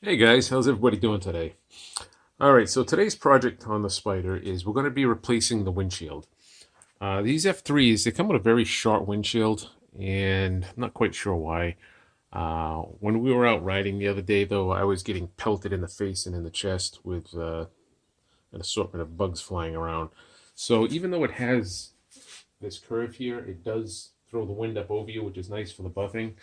Hey guys, how's everybody doing today? All right, so today's project on the Spider is we're going to be replacing the windshield. These F3s, they come with a very short windshield, and I'm not quite sure why. When we were out riding the other day, though, I was getting pelted in the face and in the chest with an assortment of bugs flying around. So even though it has this curve here, it does throw the wind up over you, which is nice for the buffing,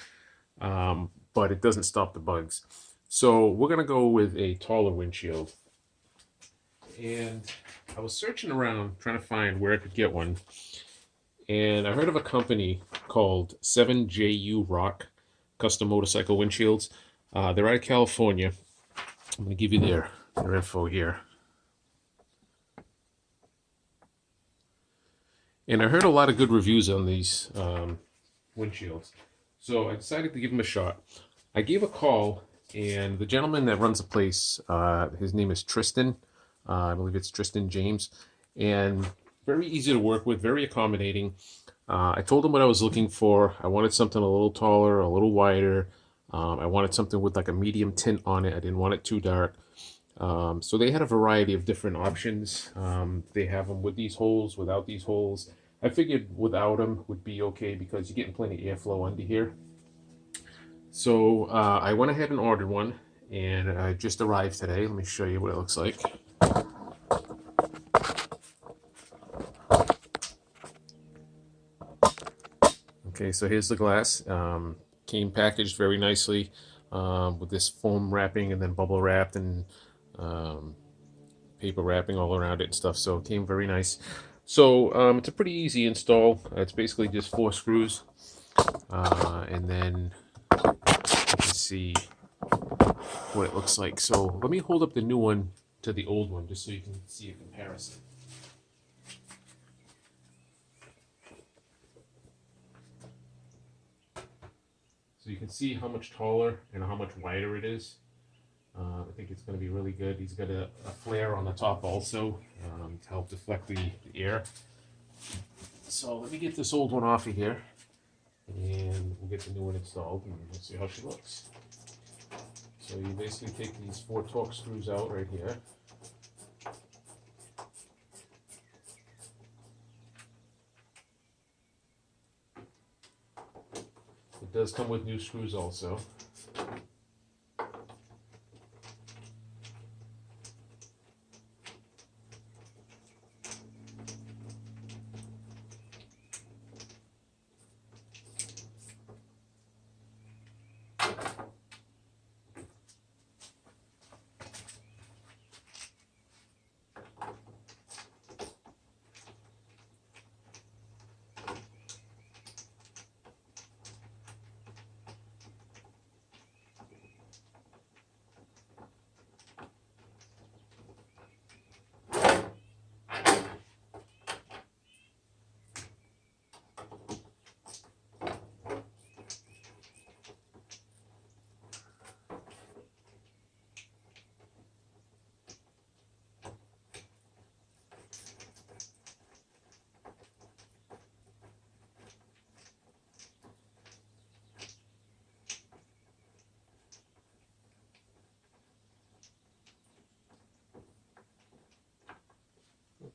but it doesn't stop the bugs. So we're going to go with a taller windshield. And I was searching around trying to find where I could get one. And I heard of a company called 7JUROCK Custom Motorcycle Windshields. They're out of California. I'm going to give you their info here. And I heard a lot of good reviews on these windshields. So I decided to give them a shot. I gave a call, and the gentleman that runs the place, his name is Tristan. I believe it's Tristan James. And very easy to work with, very accommodating. I told him what I was looking for. I wanted something a little taller, a little wider. I wanted something with like a medium tint on it. I didn't want it too dark. So they had a variety of different options. They have them with these holes, without these holes. I figured without them would be okay because you're getting plenty of airflow under here. So I went ahead and ordered one, and I just arrived today. Let me show you what it looks like. Okay, so here's the glass. Came packaged very nicely with this foam wrapping and then bubble wrapped and um, paper wrapping all around it and stuff. So it came very nice. So it's a pretty easy install. It's basically just 4 screws, and then you can see what it looks like. So let me hold up the new one to the old one just so you can see a comparison. So you can see how much taller and how much wider it is. I think it's going to be really good. He's got a flare on the top also to help deflect the air. So let me get this old one off of here, and we'll get the new one installed, and we'll see how she looks. So you basically take these 4 Torx screws out right here. It does come with new screws also.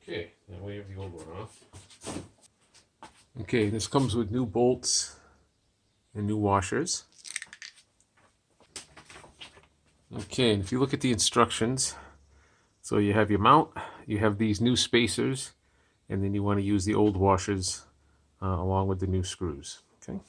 Okay, now we have the old one off. Okay, this comes with new bolts and new washers. Okay, and if you look at the instructions, so you have your mount, you have these new spacers, and then you want to use the old washers along with the new screws. Okay.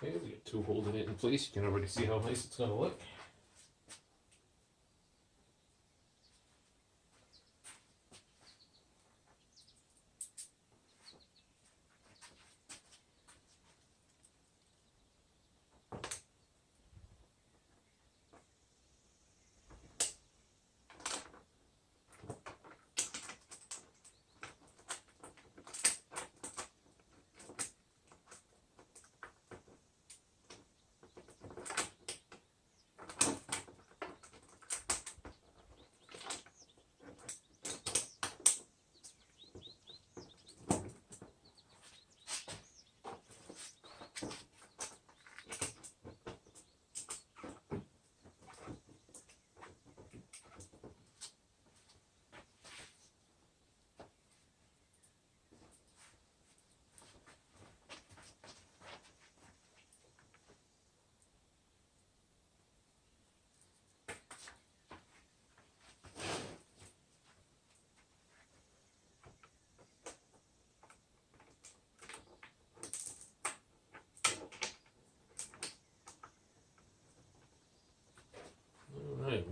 Okay, we got 2 holding it in place. You can already see how nice it's going to look.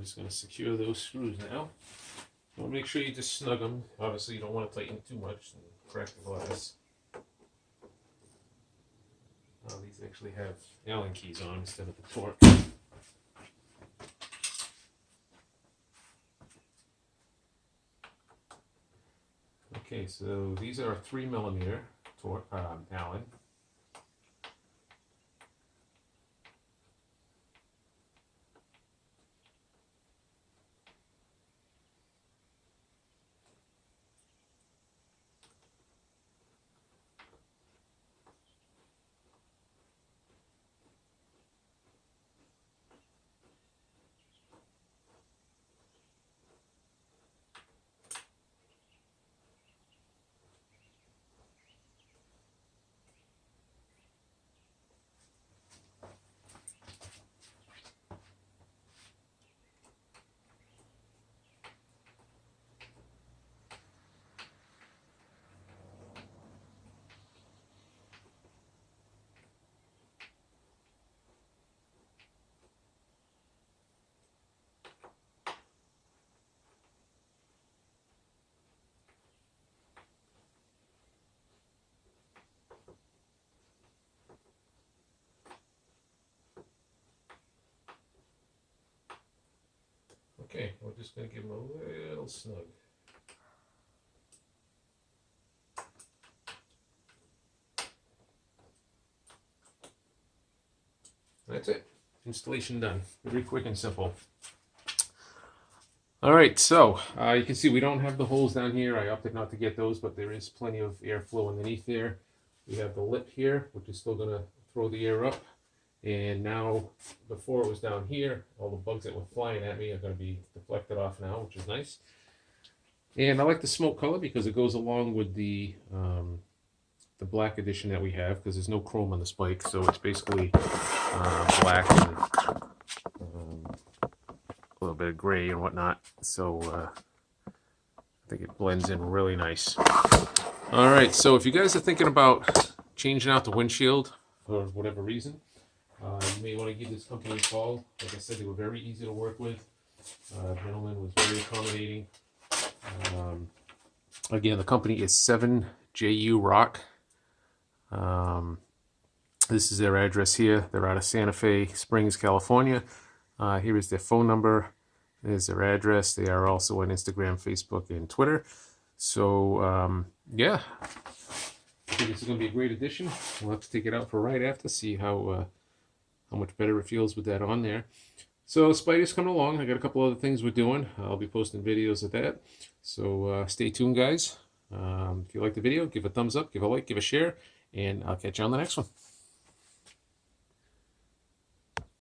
just going to secure those screws now. So make sure you just snug them. Obviously, you don't want to tighten too much and crack the glass. These actually have Allen keys on instead of the torque. Okay, so these are 3mm torque Allen. Okay, we're just going to give them a little snug. That's it. Installation done. Very quick and simple. All right, so you can see we don't have the holes down here. I opted not to get those, but there is plenty of airflow underneath there. We have the lip here, which is still going to throw the air up. And now, before it was down here, all the bugs that were flying at me are going to be deflected off now, which is nice. And I like the smoke color because it goes along with the black edition that we have, because there's no chrome on the spike, so it's basically black and a little bit of gray and whatnot. So I think it blends in really nice. All right, so if you guys are thinking about changing out the windshield for whatever reason, you may want to give this company a call. Like I said, they were very easy to work with. The gentleman was very accommodating. Again, the company is 7JUROCK. This is their address here. They're out of Santa Fe Springs, California. Here is their phone number. There's their address. They are also on Instagram, Facebook, and Twitter. So, yeah, I think this is going to be a great addition. We'll have to take it out for a ride after, see how much better it feels with that on there. So Spidey's coming along. I got a couple other things we're doing. I'll be posting videos of that. So stay tuned, guys. If you like the video, give a thumbs up, give a like, give a share, and I'll catch you on the next one.